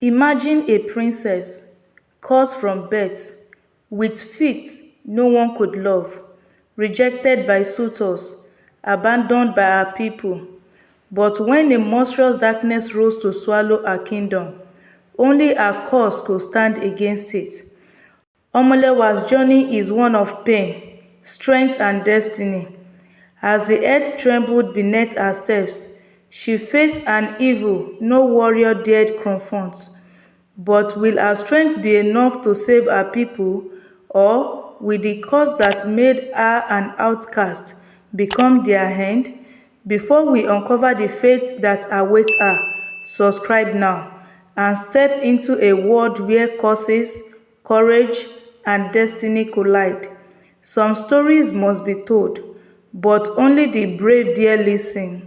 Imagine a princess, cursed from birth, with feet no one could love, rejected by suitors, abandoned by her people. But when a monstrous darkness rose to swallow her kingdom, only her curse could stand against it. Omolewa's journey is one of pain, strength, and destiny. As the earth trembled beneath her steps, she faced an evil no warrior dared confront. But will her strength be enough to save her people, or will the curse that made her an outcast become their end? Before we uncover the fate that awaits her, subscribe now and step into a world where curses, courage, and destiny collide. Some stories must be told, but only the brave dare listen.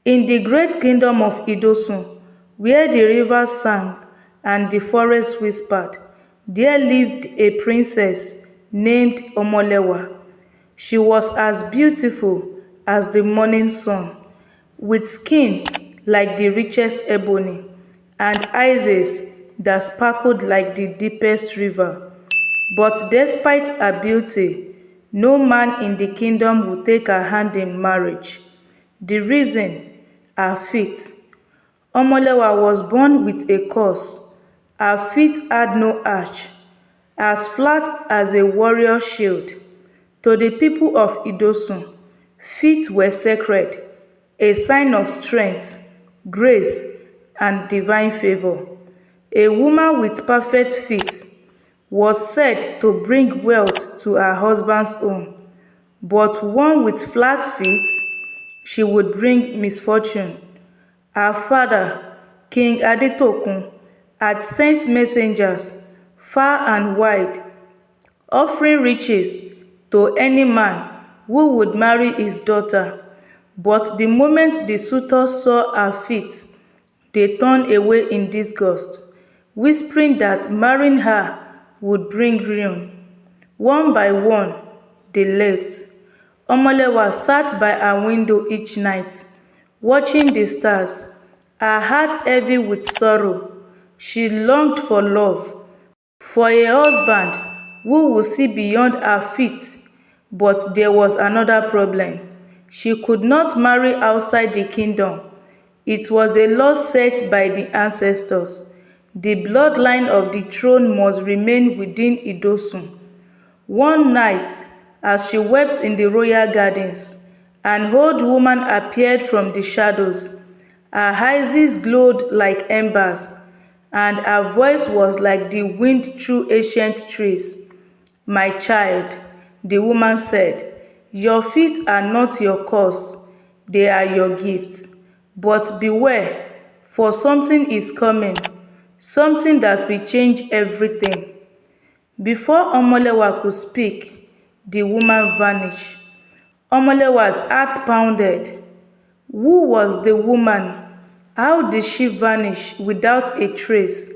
In the great kingdom of Idọsun, where the rivers sang and the forest whispered, there lived a princess named Omolewa. She was as beautiful as the morning sun, with skin like the richest ebony, and eyes that sparkled like the deepest river. But despite her beauty, no man in the kingdom would take her hand in marriage. The reason? Her feet. Omolewa was born with a curse. Her feet had no arch, as flat as a warrior shield. To the people of Idọsun, feet were sacred, a sign of strength, grace, and divine favor. A woman with perfect feet was said to bring wealth to her husband's home, but one with flat feet, she would bring misfortune. Her father, King Adétókun, had sent messengers far and wide, offering riches to any man who would marry his daughter. But the moment the suitors saw her feet, they turned away in disgust, whispering that marrying her would bring ruin. One by one, they left. Omolewa sat by her window each night, watching the stars, her heart heavy with sorrow. She longed for love, for a husband who would see beyond her feet. But there was another problem. She could not marry outside the kingdom. It was a law set by the ancestors. The bloodline of the throne must remain within Idọsun. One night, as she wept in the royal gardens, an old woman appeared from the shadows. Her eyes glowed like embers, and her voice was like the wind through ancient trees. "My child," the woman said, "your feet are not your curse, they are your gifts. But beware, for something is coming, something that will change everything." Before Omolewa could speak, the woman vanished. Omolewa's heart pounded. Who was the woman? How did she vanish without a trace?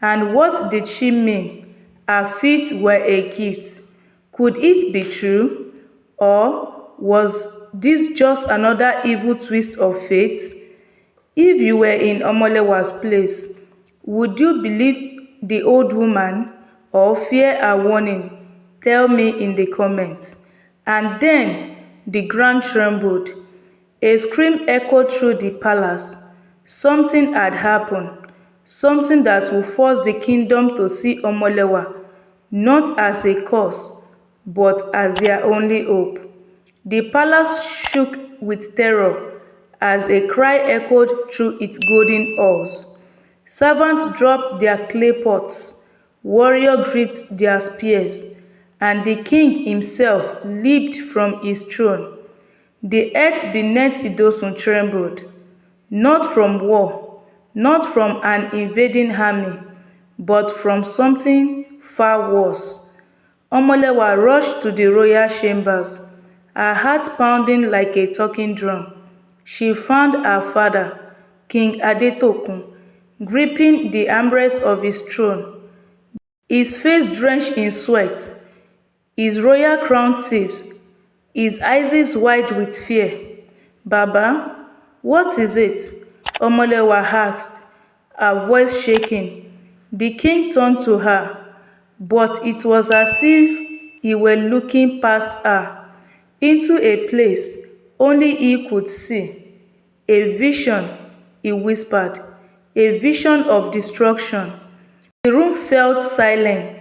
And what did she mean? Her feet were a gift. Could it be true? Or was this just another evil twist of fate? If you were in Omolewa's place, would you believe the old woman or fear her warning? Tell me in the comments. And then the ground trembled. A scream echoed through the palace. Something had happened, something that would force the kingdom to see Omolewa not as a curse, but as their only hope. The palace shook with terror as a cry echoed through its golden halls. Servants dropped their clay pots, warriors gripped their spears, and the king himself leaped from his throne. The earth beneath Idọsun trembled, not from war, not from an invading army, but from something far worse. Omolewa rushed to the royal chambers, her heart pounding like a talking drum. She found her father, King Adétókun, gripping the armrest of his throne, his face drenched in sweat, his royal crown tipped, his eyes wide with fear. "Baba, what is it?" Omolewa asked, her voice shaking. The king turned to her, but it was as if he were looking past her, into a place only he could see. A vision, he whispered, a vision of destruction. The room felt silent.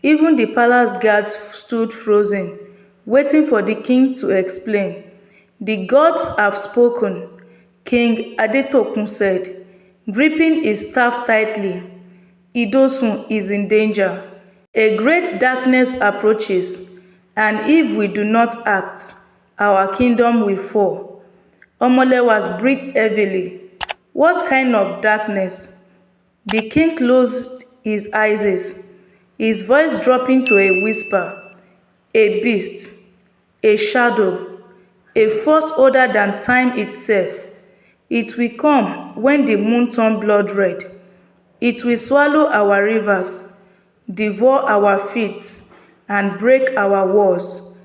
Even the palace guards stood frozen, waiting for the king to explain. The gods have spoken, King Adétókun said, gripping his staff tightly. Idọsun is in danger. A great darkness approaches, and if we do not act, our kingdom will fall. Omolewa breathed heavily. What kind of darkness? The king closed his eyes, his voice dropping to a whisper. A beast, a shadow, a force older than time itself. It will come when the moon turns blood red. It will swallow our rivers, devour our fields, and break our walls.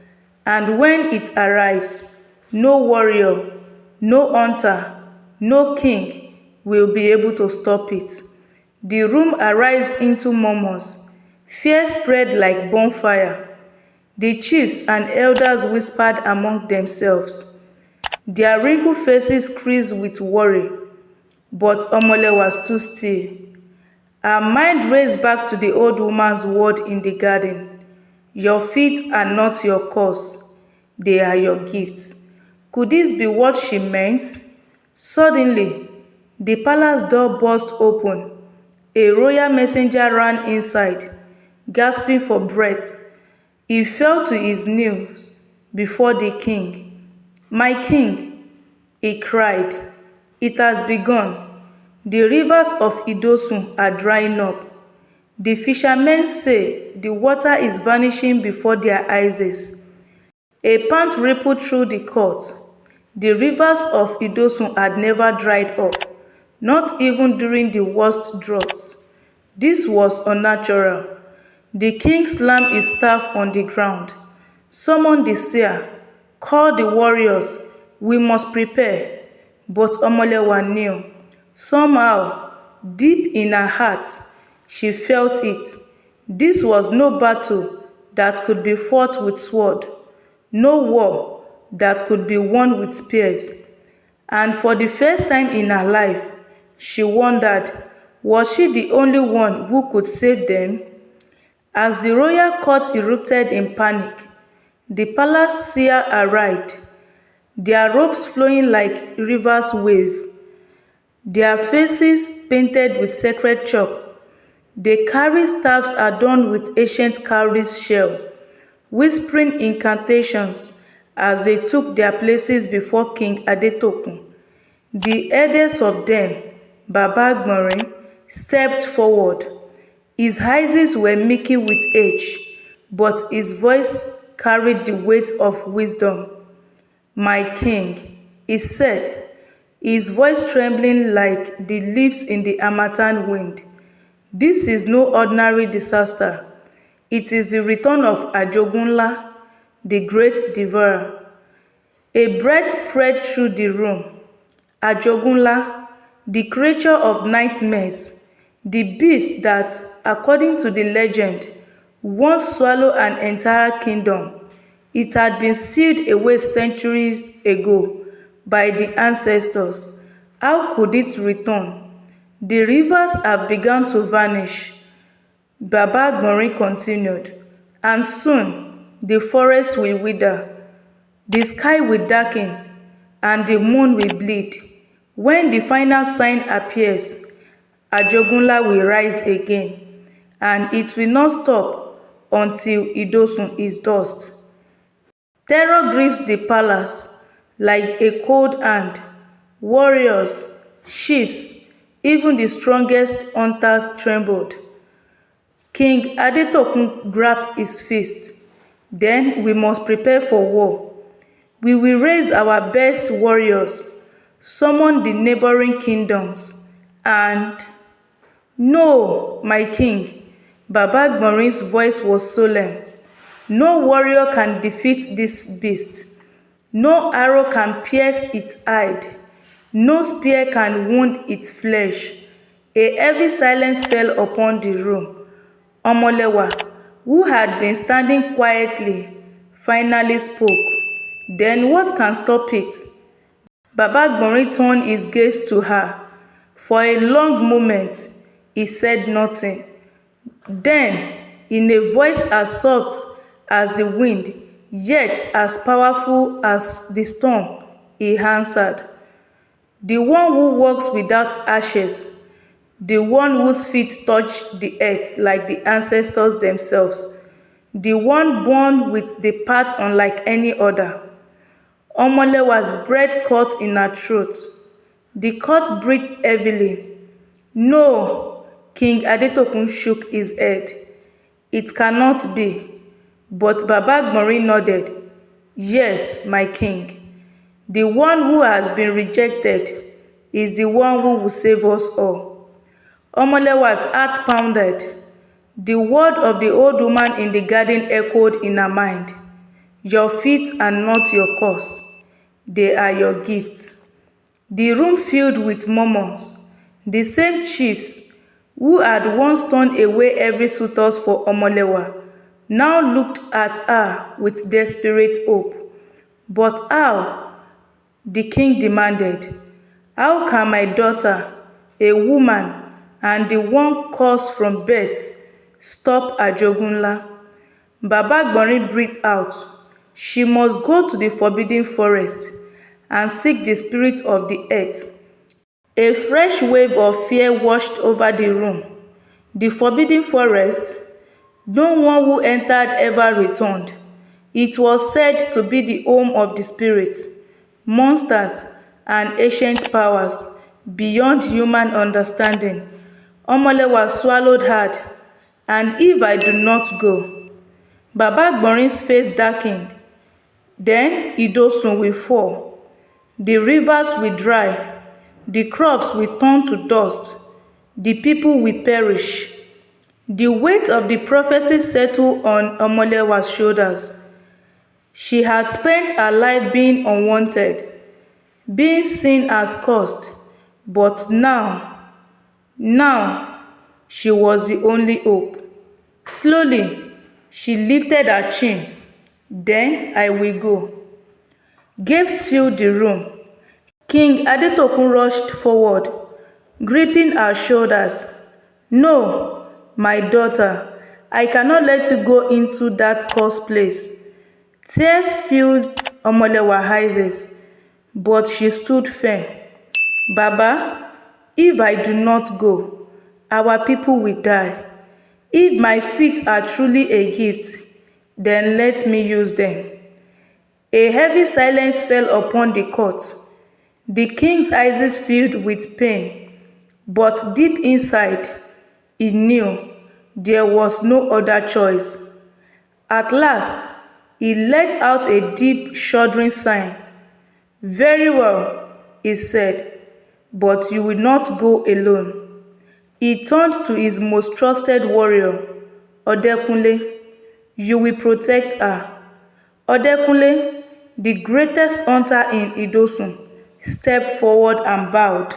And when it arrives, no warrior, no hunter, no king will be able to stop it. The room arose into murmurs. Fear spread like bonfire. The chiefs and elders whispered among themselves. Their wrinkled faces creased with worry. But Omolewa stood still. Her mind raced back to the old woman's word in the garden. Your feet are not your cause, they are your gifts. Could this be what she meant? Suddenly, the palace door burst open. A royal messenger ran inside, gasping for breath. He fell to his knees before the king. My king, he cried, it has begun. The rivers of Idọsun are drying up. The fishermen say the water is vanishing before their eyes. A pant rippled through the court. The rivers of Idọsun had never dried up, not even during the worst droughts. This was unnatural. The king slammed his staff on the ground. Summon the seer. Call the warriors. We must prepare. But Omolewa knew. Somehow, deep in her heart, she felt it. This was no battle that could be fought with sword, no war that could be won with spears. And for the first time in her life, she wondered, was she the only one who could save them? As the royal court erupted in panic, the palace seer arrived, their robes flowing like rivers wave, their faces painted with sacred chalk. They carried staffs adorned with ancient cowries shell, whispering incantations as they took their places before King Adétókun. The eldest of them, Baba Agborin, stepped forward. His eyes were milky with age, but his voice carried the weight of wisdom. My king, he said, his voice trembling like the leaves in the harmattan wind. This is no ordinary disaster. It is the return of Ajogunla, the great devourer. A breath spread through the room. Ajogunla, the creature of nightmares, the beast that, according to the legend, once swallowed an entire kingdom. It had been sealed away centuries ago by the ancestors. How could it return? The rivers have begun to vanish, Baba Agborin continued, and soon the forest will wither, the sky will darken, and the moon will bleed. When the final sign appears, Ajogunla will rise again, and it will not stop until Idọsun is dust. Terror grips the palace like a cold hand. Warriors, chiefs, even the strongest hunters trembled. King Adétókun grabbed his fist. Then we must prepare for war. We will raise our best warriors, summon the neighboring kingdoms, and no, my king, Baba Agborin's voice was solemn. No warrior can defeat this beast. No arrow can pierce its hide. No spear can wound its flesh. A heavy silence fell upon the room. Omolewa, who had been standing quietly, finally spoke. Then what can stop it? Baba Gbonrin turned his gaze to her. For a long moment, he said nothing. Then, in a voice as soft as the wind, yet as powerful as the storm, he answered, "The one who walks without ashes, the one whose feet touch the earth like the ancestors themselves, the one born with the path unlike any other." Omolewa's breath caught in her throat. The court breathed heavily. "No," King Adétókun shook his head. "It cannot be." But Baba Gbonrin nodded. "Yes, my king. The one who has been rejected is the one who will save us all." Omolewa's heart pounded. The word of the old woman in the garden echoed in her mind. "Your feet are not your cause. They are your gifts." The room filled with murmurs. The same chiefs who had once turned away every suitor for Omolewa now looked at her with desperate hope. "But how?" the king demanded. "How can my daughter, a woman and the one cursed from birth, stop Ajogunla?" Baba Gbonrin breathed out. "She must go to the forbidden forest and seek the spirit of the earth." A fresh wave of fear washed over the room. The forbidden forest? No one who entered ever returned. It was said to be the home of the spirits, monsters, and ancient powers beyond human understanding. Omolewa swallowed hard. "And if I do not go?" Baba Gbonrin's face darkened. "Then Idọsun will fall. The rivers will dry. The crops will turn to dust. The people will perish." The weight of the prophecy settled on Omolewa's shoulders. She had spent her life being unwanted, being seen as cursed, but now, she was the only hope. Slowly, she lifted her chin. "Then I will go." Gasps filled the room. King Adétókun rushed forward, gripping her shoulders. "No, my daughter, I cannot let you go into that cursed place." Tears filled Omolewa's eyes, but she stood firm. "Baba, if I do not go, our people will die. If my feet are truly a gift, then let me use them." A heavy silence fell upon the court. The king's eyes filled with pain, but deep inside, he knew there was no other choice. At last, he let out a deep, shuddering sigh. "Very well," he said, "but you will not go alone." He turned to his most trusted warrior, Adékunle. "You will protect her." Adékunle, the greatest hunter in Idọsun, stepped forward and bowed.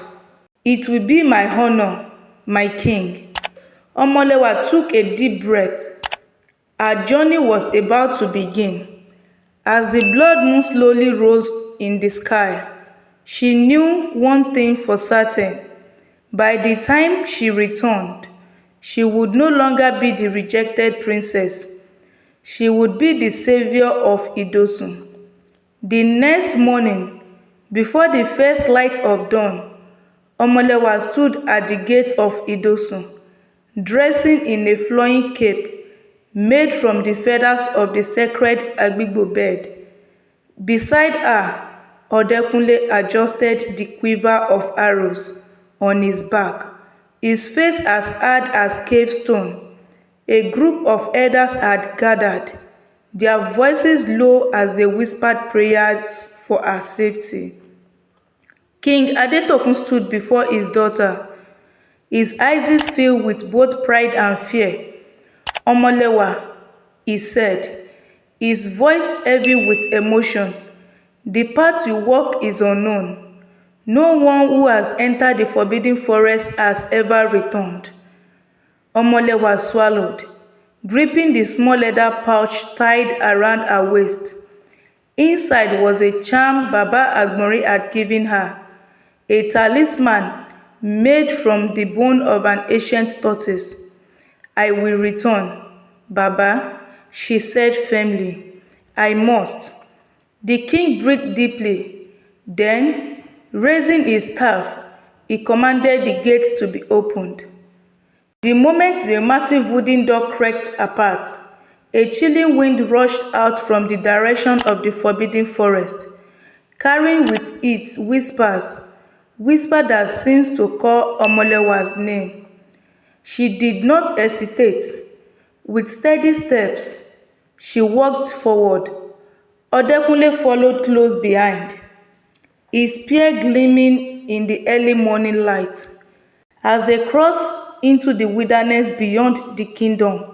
"It will be my honor, my king." Omolewa took a deep breath. Her journey was about to begin. As the blood moon slowly rose in the sky, she knew one thing for certain. By the time she returned, she would no longer be the rejected princess. She would be the savior of Idọsun. The next morning, before the first light of dawn, Omolewa stood at the gate of Idọsun, dressing in a flowing cape made from the feathers of the sacred Agbigbo bird. Beside her, Adékunle adjusted the quiver of arrows on his back, his face as hard as cave stone. A group of elders had gathered, their voices low as they whispered prayers for her safety. King Adétókun stood before his daughter, his eyes filled with both pride and fear. "Omolewa," he said, his voice heavy with emotion, "the path you walk is unknown. No one who has entered the forbidden forest has ever returned. Omolewa swallowed, gripping the small leather pouch tied around her waist. Inside was a charm Baba Agbonri had given her, a talisman made from the bone of an ancient tortoise. I will return, Baba, she said firmly. I must. The king breathed deeply. Then, raising his staff, he commanded the gates to be opened. The moment the massive wooden door cracked apart, a chilling wind rushed out from the direction of the forbidden forest, carrying with it whisper that seemed to call Omolewa's name. She did not hesitate. With steady steps, she walked forward. Adétókun followed close behind, his spear gleaming in the early morning light. As they crossed into the wilderness beyond the kingdom,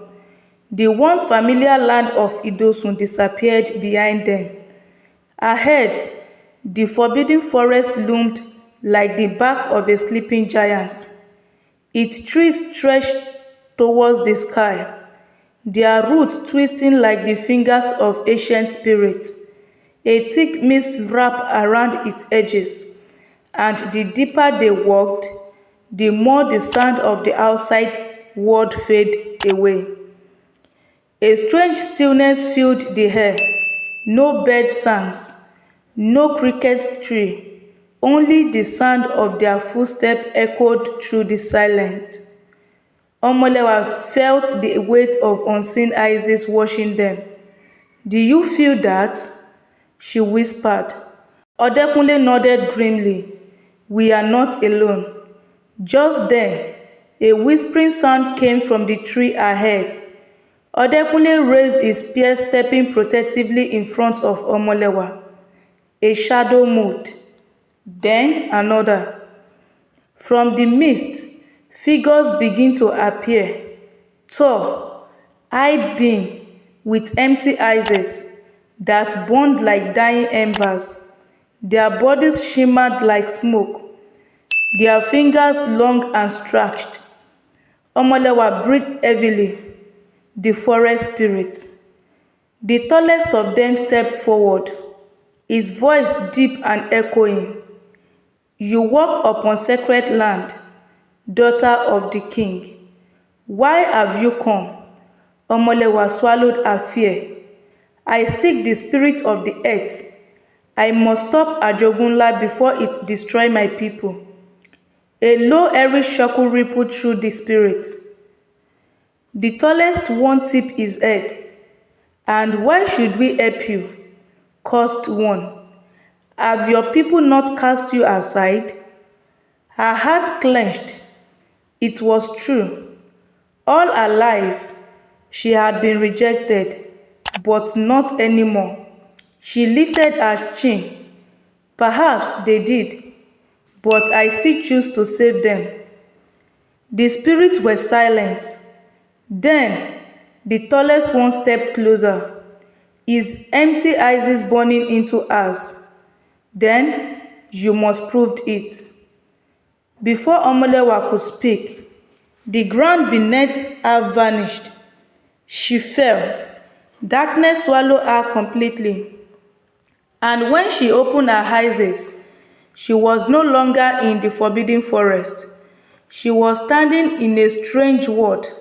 the once familiar land of Idọsun disappeared behind them. Ahead, the forbidden forest loomed like the back of a sleeping giant. Its trees stretched towards the sky, their roots twisting like the fingers of ancient spirits. A thick mist wrapped around its edges, and the deeper they walked, the more the sound of the outside world faded away. A strange stillness filled the air. No bird songs, no cricket tree, only the sound of their footsteps echoed through the silence. Omolewa felt the weight of unseen eyes watching them. Do you feel that? She whispered. Adétókun nodded grimly. We are not alone. Just then, a whispering sound came from the tree ahead. Adétókun raised his spear, stepping protectively in front of Omolewa. A shadow moved, then another. From the mist, figures began to appear, tall, eye-beam, with empty eyes that burned like dying embers. Their bodies shimmered like smoke, their fingers long and stretched. Omolewa breathed heavily. The forest spirits. The tallest of them stepped forward, his voice deep and echoing. You walk upon sacred land, daughter of the king. Why have you come? Omolewa swallowed her fear. I seek the spirit of the earth. I must stop Ajogunla before it destroy my people. A low airy chuckle rippled through the spirits. The tallest one tipped his head. And why should we help you? Cursed one. Have your people not cast you aside? Her heart clenched. It was true. All her life, she had been rejected, but not anymore. She lifted her chin. Perhaps they did, but I still choose to save them. The spirits were silent. Then the tallest one stepped closer, his empty eyes burning into hers. Then you must prove it. Before Omolewa could speak, the ground beneath her vanished. She fell. Darkness swallowed her completely. And when she opened her eyes, she was no longer in the forbidden forest. She was standing in a strange world,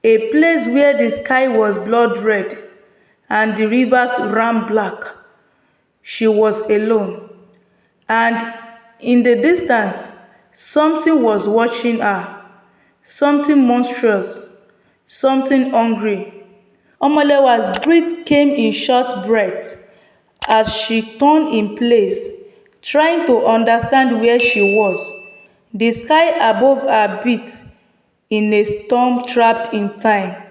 a place where the sky was blood red and the rivers ran black. She was alone, and in the distance, something was watching her, something monstrous, something hungry. Omolewa's breath came in short breaths as she turned in place, trying to understand where she was. The sky above her beat in a storm trapped in time,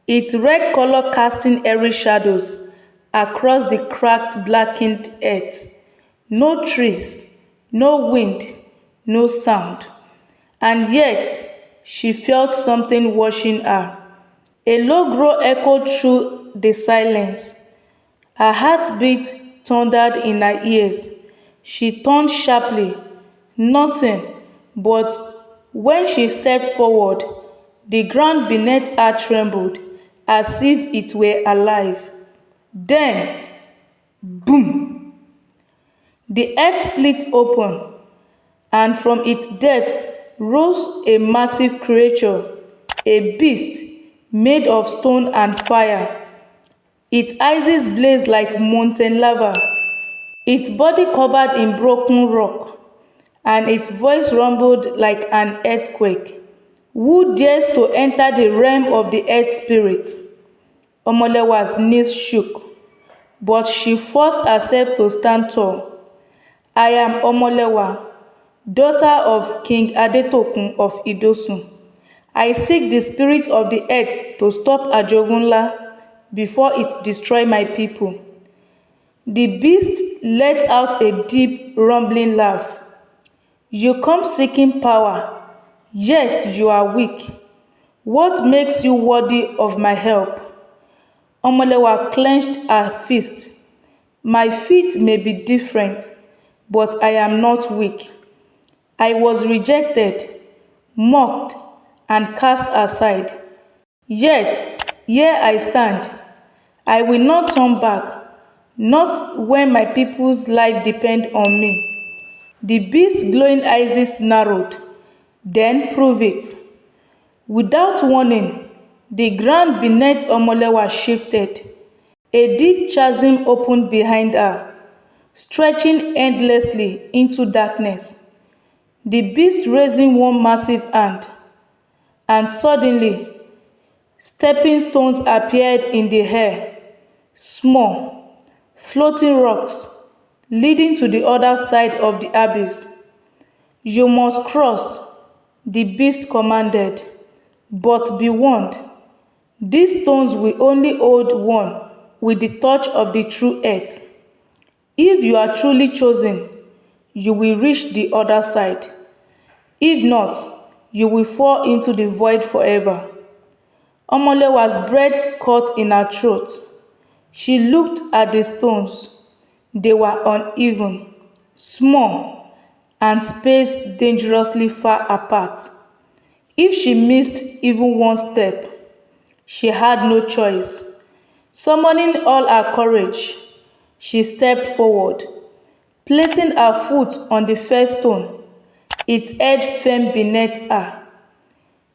its red color casting airy shadows across the cracked, blackened earth. No trees, no wind, no sound. And yet, she felt something watching her. A low growl echoed through the silence. Her heartbeat thundered in her ears. She turned sharply. Nothing. But when she stepped forward, the ground beneath her trembled as if it were alive. Then, boom! The earth split open, and from its depths rose a massive creature, a beast made of stone and fire. Its eyes blazed like molten lava, its body covered in broken rock, and its voice rumbled like an earthquake. Who dares to enter the realm of the earth spirit? Omolewa's knees shook, but she forced herself to stand tall. I am Omolewa, daughter of King Adétókun of Idọsun. I seek the spirit of the earth to stop Ajogunla before it destroy my people. The beast let out a deep, rumbling laugh. You come seeking power, yet you are weak. What makes you worthy of my help? Omolewa clenched her fist. My feet may be different, but I am not weak. I was rejected, mocked, and cast aside. Yet, here I stand. I will not turn back, not when my people's life depend on me. The beast's glowing eyes narrowed. Then prove it. Without warning, the ground beneath Omolewa shifted. A deep chasm opened behind her, stretching endlessly into darkness. The beast raising one massive hand, and suddenly, stepping stones appeared in the air, small, floating rocks, leading to the other side of the abyss. You must cross, the beast commanded, but be warned, these stones will only hold one with the touch of the true earth. If you are truly chosen, you will reach the other side. If not, you will fall into the void forever. Omolewa's breath caught in her throat. She looked at the stones. They were uneven, small, and spaced dangerously far apart. If she missed even one step, she had no choice. Summoning all her courage, she stepped forward, placing her foot on the first stone, its head firm beneath her.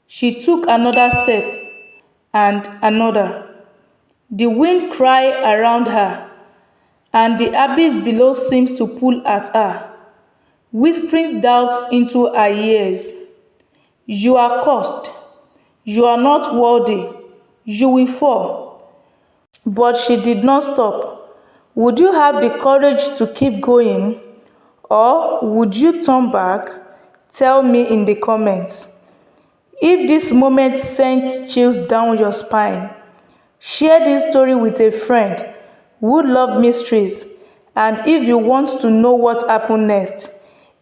She took another step and another. The wind cried around her, and the abyss below seemed to pull at her, whispering doubt into her ears. You are cursed. You are not worthy. You will fall. But she did not stop. Would you have the courage to keep going? Or would you turn back? Tell me in the comments. If this moment sent chills down your spine, share this story with a friend who loves mysteries. And if you want to know what happened next,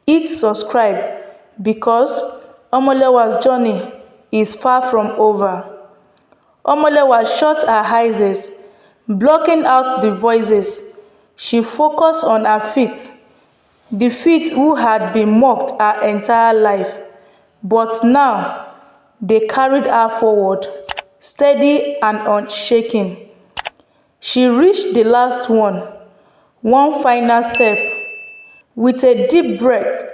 hit subscribe because Omolewa's journey is far from over. Omolewa shut her eyes, blocking out the voices. She focused on her feet, the feet who had been mocked her entire life. But now, they carried her forward, steady and unshaken. She reached the last one final step. With a deep breath,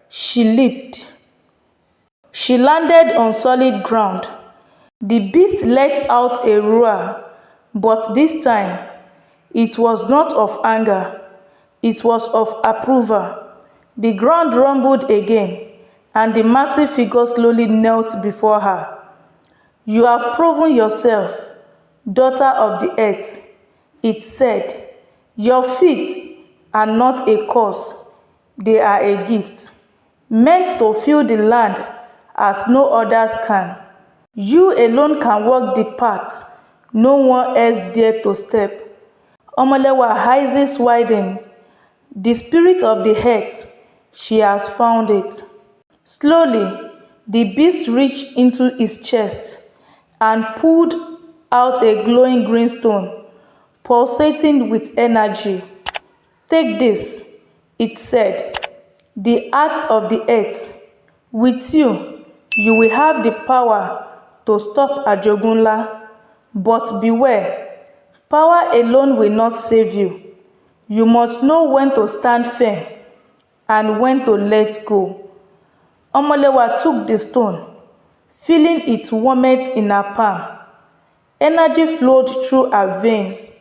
she leaped. She landed on solid ground. The beast let out a roar, but this time, it was not of anger, it was of approval. The ground rumbled again, and the massive figure slowly knelt before her. You have proven yourself, daughter of the earth, it said. Your feet are not a curse, they are a gift, meant to fill the land as no others can. You alone can walk the path no one else dared to step. Omolewa's eyes widened. The spirit of the earth, she has found it. Slowly, the beast reached into his chest and pulled out a glowing green stone, pulsating with energy. Take this. It said, "The heart of the earth. With you, you will have the power to stop Ajogunla. But beware, power alone will not save you. You must know when to stand firm and when to let go." Omolewa took the stone, feeling its warmth in her palm. Energy flowed through her veins,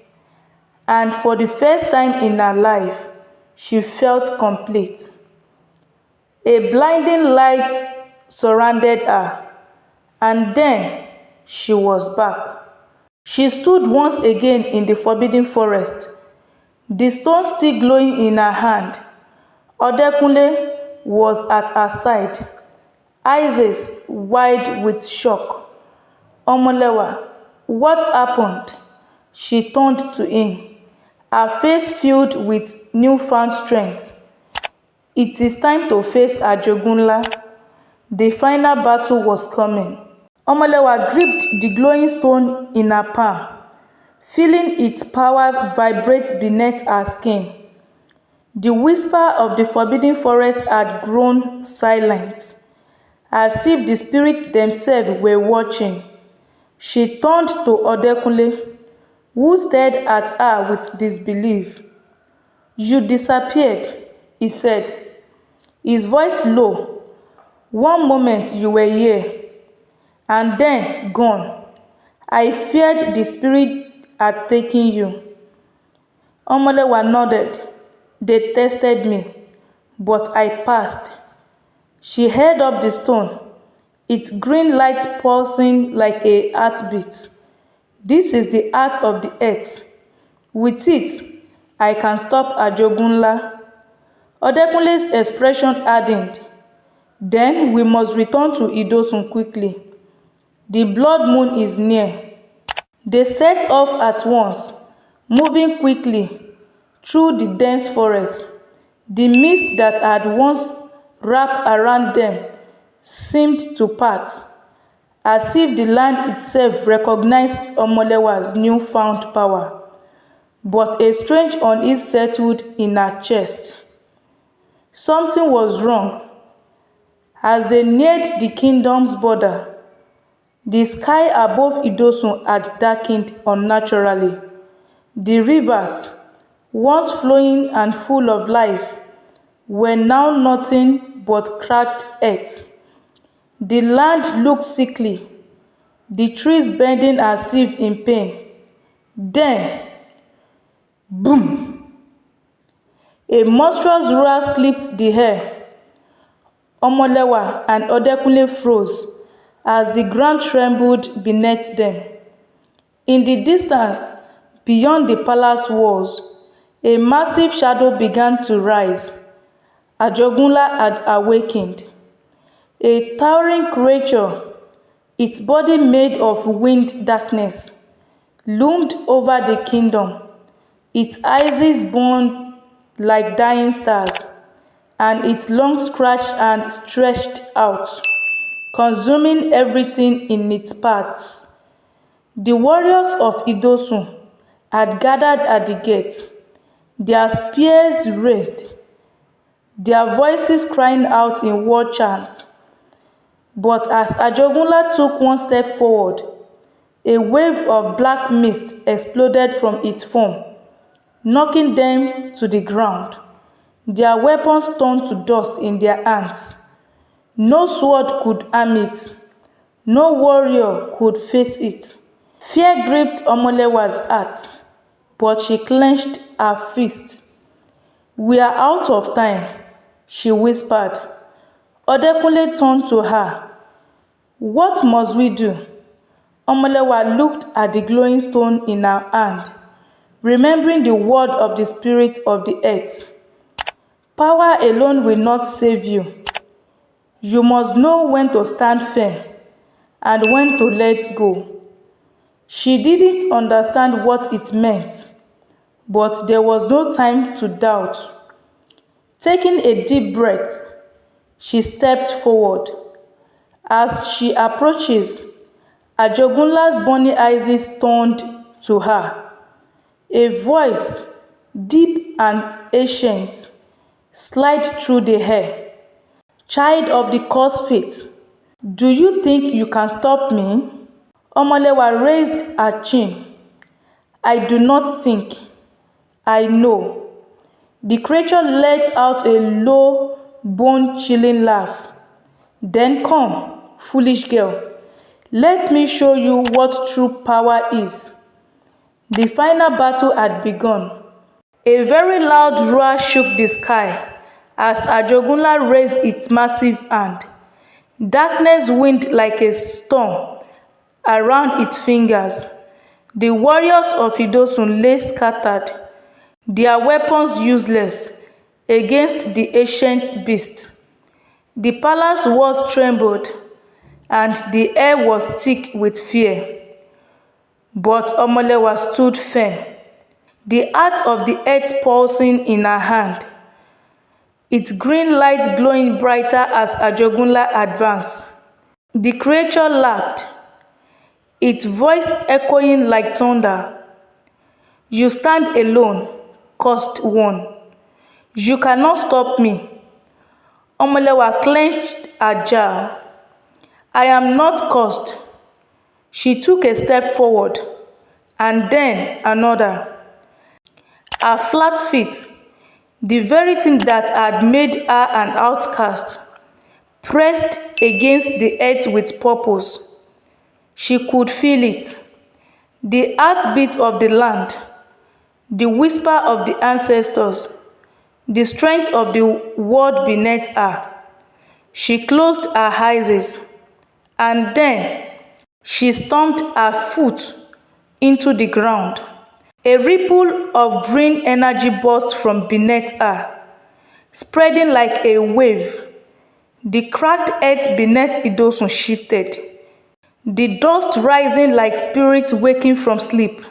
and for the first time in her life, she felt complete. A blinding light surrounded her, and then she was back. She stood once again in the forbidden forest, the stone still glowing in her hand. Adétókun was at her side, eyes wide with shock. "Omolewa, what happened?" She turned to him, her face filled with newfound strength. "It is time to face Ajogunla." The final battle was coming. Omolewa gripped the glowing stone in her palm, feeling its power vibrate beneath her skin. The whisper of the forbidden forest had grown silent, as if the spirits themselves were watching. She turned to Adétókun, who stared at her with disbelief. "You disappeared," he said, his voice low. "One moment you were here, and then gone. I feared the spirit had taken you." Omolewa nodded. "They tested me, but I passed." She held up the stone, its green light pulsing like a heartbeat. "This is the heart of the earth. With it, I can stop Ajogunla." Adétókun's expression hardened. "Then we must return to Idọsun quickly. The blood moon is near." They set off at once, moving quickly through the dense forest. The mist that had once wrapped around them seemed to part, as if the land itself recognized Omolewa's newfound power. But a strange unease settled in her chest. Something was wrong. As they neared the kingdom's border, the sky above Idọsun had darkened unnaturally. The rivers, once flowing and full of life, were now nothing but cracked earth. The land looked sickly, the trees bending as if in pain. Then, boom! A monstrous roar split the air. Omolewa and Adétókun froze as the ground trembled beneath them. In the distance, beyond the palace walls, a massive shadow began to rise. Ajogunla had awakened. A towering creature, its body made of winged darkness, loomed over the kingdom. Its eyes burned like dying stars, and its lungs scratched and stretched out, consuming everything in its path. The warriors of Idọsun had gathered at the gate, their spears raised, their voices crying out in war chants. But as Ajogunla took one step forward, a wave of black mist exploded from its form, knocking them to the ground. Their weapons turned to dust in their hands. No sword could harm it. No warrior could face it. Fear gripped Omolewa's heart, but she clenched her fist. "We are out of time," she whispered. Adétókun turned to her. "What must we do?" Omolewa looked at the glowing stone in her hand, remembering the word of the spirit of the earth. "Power alone will not save you. You must know when to stand firm and when to let go." She didn't understand what it meant, but there was no time to doubt. Taking a deep breath, she stepped forward. As she approaches, Ajogunla's burning eyes turned to her. A voice, deep and ancient, slide through the air. Child of the cursed fate, do you think you can stop me? Omolewa raised her chin. I do not think. I know. The creature let out a low, bone-chilling laugh. Then come, foolish girl. Let me show you what true power is. The final battle had begun. A very loud roar shook the sky as Ajogunla raised its massive hand. Darkness wind like a storm around its fingers. The warriors of Idọsun lay scattered, their weapons useless against the ancient beast. The palace walls trembled, and the air was thick with fear. But Omolewa stood firm, the heart of the earth pulsing in her hand, its green light glowing brighter as Ajogunla advanced. The creature laughed, its voice echoing like thunder. You stand alone, cursed one. You cannot stop me. Omolewa clenched her jaw. I am not cursed. She took a step forward, and then another. Her flat feet, the very thing that had made her an outcast, pressed against the earth with purpose. She could feel it, the heartbeat of the land, the whisper of the ancestors, the strength of the world beneath her. She closed her eyes, and then she stomped her foot into the ground. A ripple of green energy burst from beneath her, spreading like a wave. The cracked earth beneath Idọsun shifted, the dust rising like spirits waking from sleep.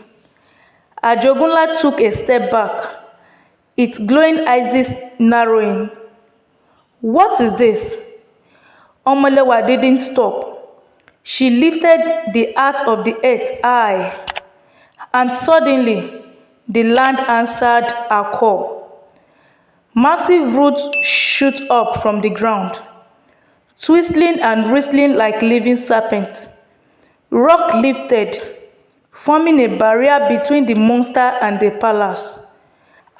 Ajogunla took a step back, its glowing eyes narrowing. What is this? Omolewa didn't stop. She lifted the heart of the earth high, and suddenly the land answered her call. Massive roots shoot up from the ground, twisting and wrestling like living serpents. Rock lifted, forming a barrier between the monster and the palace.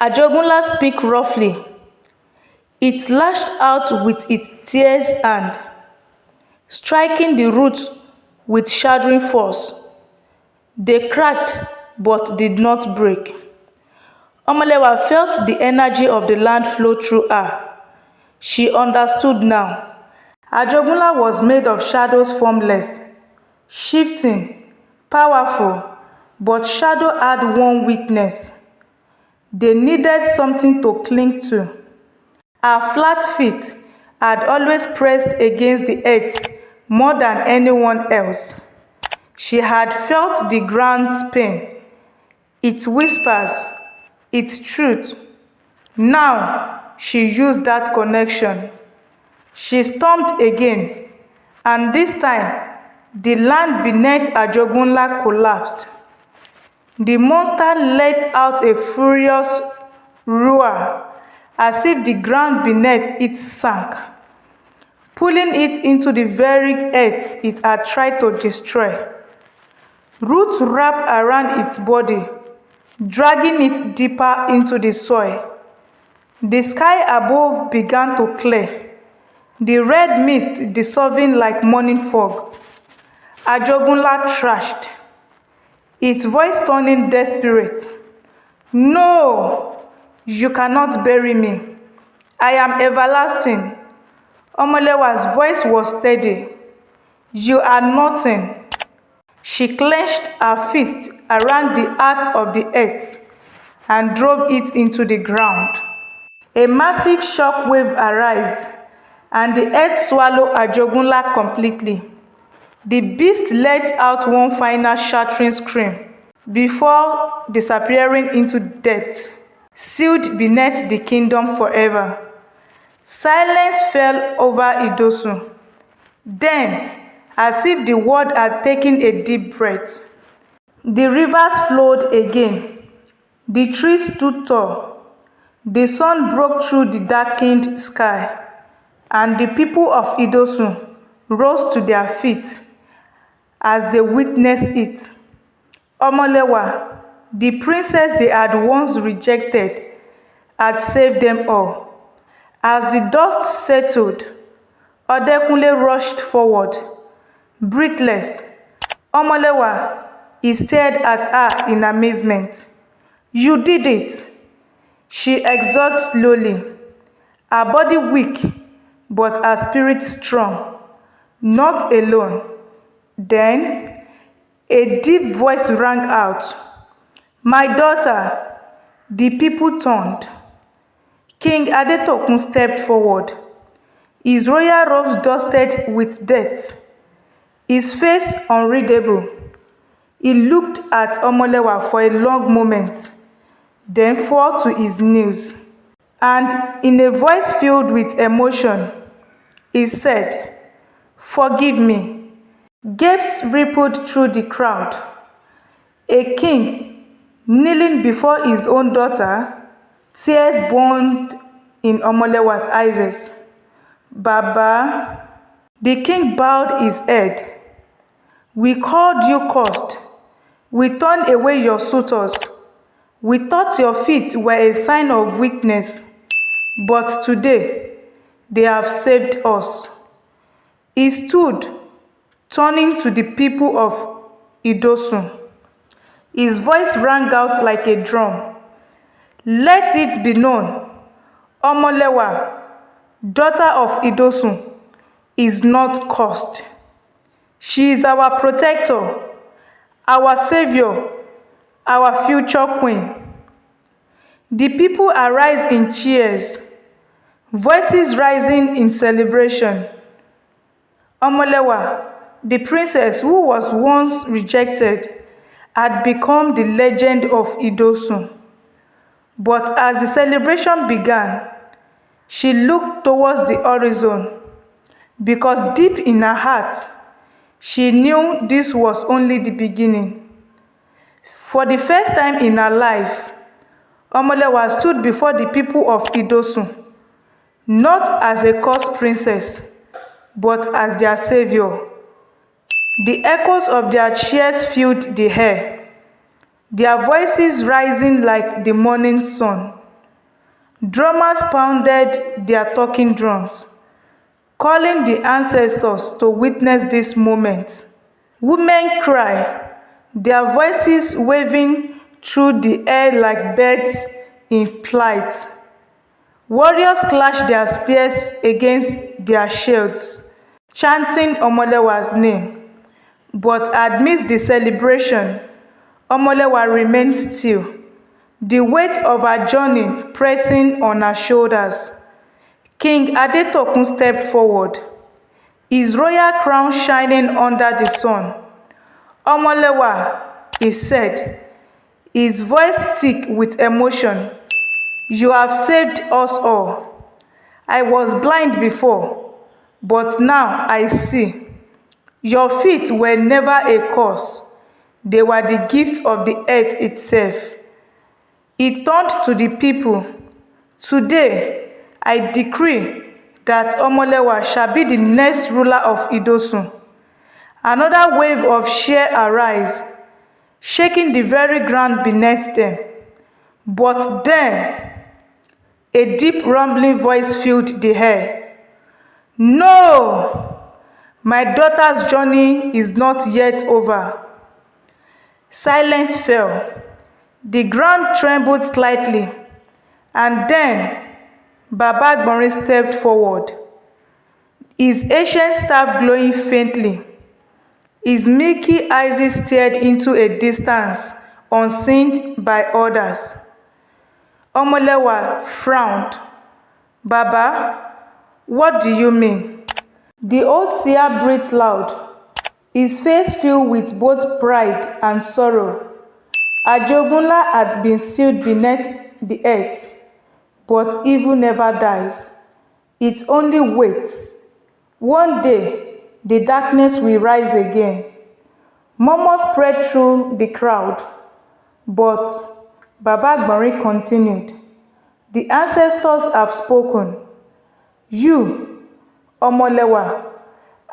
Ajogunla spoke roughly. It lashed out with its tears hand, striking the roots with shattering force. They cracked but did not break. Omolewa felt the energy of the land flow through her. She understood now. Ajogunla was made of shadows, formless, shifting, powerful, but shadow had one weakness. They needed something to cling to. Her flat feet had always pressed against the earth more than anyone else. She had felt the ground's pain, its whispers, its truth. Now she used that connection. She stomped again, and this time the land beneath Ajogunla collapsed. The monster let out a furious roar, as if the ground beneath it sank, pulling it into the very earth it had tried to destroy. Roots wrapped around its body, dragging it deeper into the soil. The sky above began to clear, the red mist dissolving like morning fog. Ajogunla thrashed, its voice turning desperate. No, you cannot bury me. I am everlasting. Omolewa's voice was steady. You are nothing. She clenched her fist around the heart of the earth and drove it into the ground. A massive shock wave arose, and the earth swallowed Ajogunla completely. The beast let out one final shattering scream before disappearing into depths, sealed beneath the kingdom forever. Silence fell over Idọsun. Then, as if the world had taken a deep breath, the rivers flowed again. The trees stood tall, The sun broke through the darkened sky, and the people of Idọsun rose to their feet as they witnessed it. Omolewa, the princess they had once rejected, had saved them all. As the dust settled, Adétókun rushed forward, breathless. Omolewa, he stared at her in amazement. "You did it," she exhaled slowly, her body weak, but her spirit strong. "Not alone." Then a deep voice rang out, "My daughter." The people turned. King Adétókun stepped forward, his royal robes dusted with dirt, his face unreadable. He looked at Omolewa for a long moment, then fell to his knees, and in a voice filled with emotion, he said, "Forgive me." Gasps rippled through the crowd. A king kneeling before his own daughter, tears burned in Omolewa's eyes. "Baba." The king bowed his head. "We called you cursed. We turned away your suitors. We thought your feet were a sign of weakness, but today they have saved us." He stood, turning to the people of Idọsun. His voice rang out like a drum. "Let it be known, Omolewa, daughter of Idọsun, is not cursed. She is our protector, our savior, our future queen." The people arise in cheers, voices rising in celebration. Omolewa, the princess who was once rejected, had become the legend of Idọsun. But as the celebration began, she looked towards the horizon, because deep in her heart, she knew this was only the beginning. For the first time in her life, Omolewa stood before the people of Idọsun, not as a cursed princess, but as their savior. The echoes of their cheers filled the air, their voices rising like the morning sun. Drummers pounded their talking drums, calling the ancestors to witness this moment. Women cried, their voices waving through the air like birds in flight. Warriors clashed their spears against their shields, chanting Omolewa's name. But amidst the celebration, Omolewa remained still, the weight of her journey pressing on her shoulders. King Adétókun stepped forward, his royal crown shining under the sun. "Omolewa," he said, his voice thick with emotion, "you have saved us all. I was blind before, but now I see. Your feet were never a curse. They were the gift of the earth itself." He turned to the people. "Today, I decree that Omolewa shall be the next ruler of Idọsun." Another wave of cheer arose, shaking the very ground beneath them. But then, a deep rumbling voice filled the air. "No! My daughter's journey is not yet over." Silence fell. The ground trembled slightly, and then Baba Gbonrin stepped forward, his ancient staff glowing faintly. His milky eyes stared into a distance unseen by others. Omolewa frowned. "Baba, what do you mean?" The old seer breathed loud, his face filled with both pride and sorrow. Ajogunla had been sealed beneath the earth, but evil never dies. It only waits. One day, the darkness will rise again. Murmurs spread through the crowd, but Baba Gbonrin continued. The ancestors have spoken. You, Omolewa,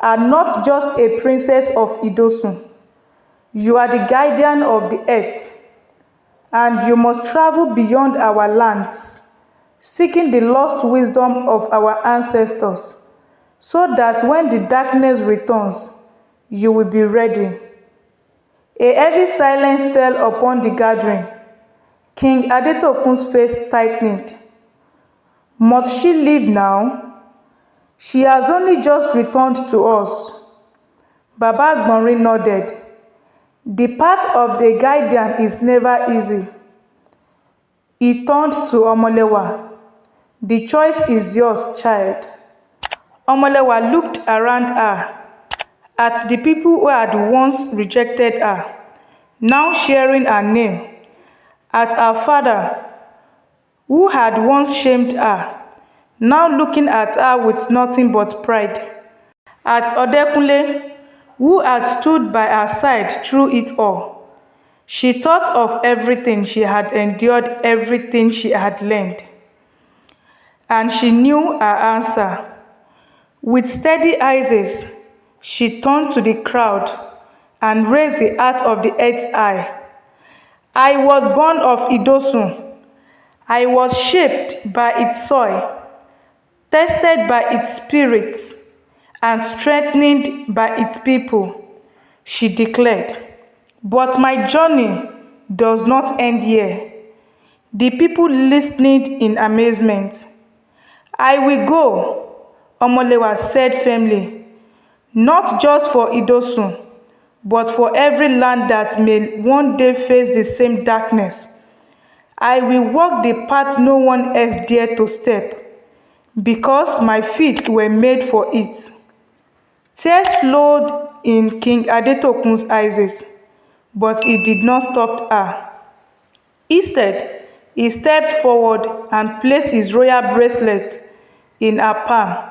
are not just a princess of Idọsun. You are the guardian of the earth, and you must travel beyond our lands, seeking the lost wisdom of our ancestors, so that when the darkness returns, you will be ready. A heavy silence fell upon the gathering. King Adétókun's face tightened. Must she leave now? She has only just returned to us. Baba Agbonrin nodded. The path of the guardian is never easy. He turned to Omolewa. The choice is yours, child. Omolewa looked around her, at the people who had once rejected her, now sharing her name, at her father, who had once shamed her, now looking at her with nothing but pride, at Adétókun, who had stood by her side through it all. She thought of everything she had endured, everything she had learned. And she knew her answer. With steady eyes, she turned to the crowd and raised the heart of the earth high. I was born of Idọsun. I was shaped by its soil, tested by its spirits, and strengthened by its people, she declared. But my journey does not end here. The people listened in amazement. I will go, Omolewa said firmly, not just for Idọsun, but for every land that may one day face the same darkness. I will walk the path no one else dared to step, because my feet were made for it. Tears flowed in King Adétókun's eyes, but he did not stop her. Instead, he stepped forward and placed his royal bracelet in her palm.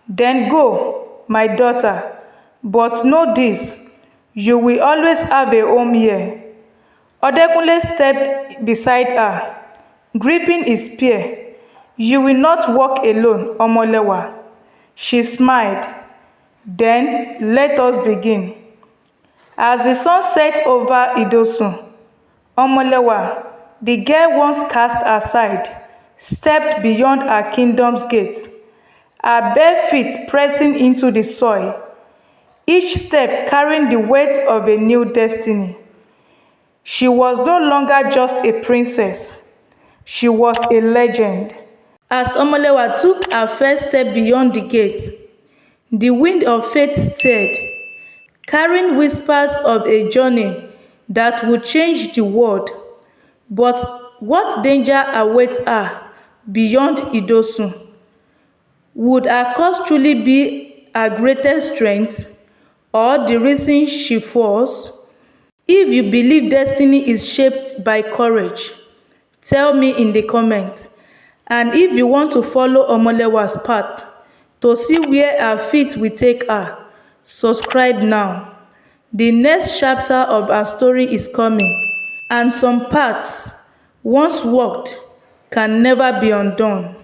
Then go, my daughter, but know this, you will always have a home here. Adétókun stepped beside her, gripping his spear. You will not walk alone, Omolewa. She smiled. Then let us begin. As the sun set over Idọsun, Omolewa, the girl once cast aside, stepped beyond her kingdom's gates, her bare feet pressing into the soil, each step carrying the weight of a new destiny. She was no longer just a princess. She was a legend. As Omolewa took her first step beyond the gates, the wind of fate stirred, carrying whispers of a journey that would change the world. But what danger awaits her beyond Idọsun? Would her cause truly be her greatest strength, or the reason she falls? If you believe destiny is shaped by courage, tell me in the comments. And if you want to follow Omolewa's path to see where her feet will take her, subscribe now. The next chapter of our story is coming, and some paths, once walked, can never be undone.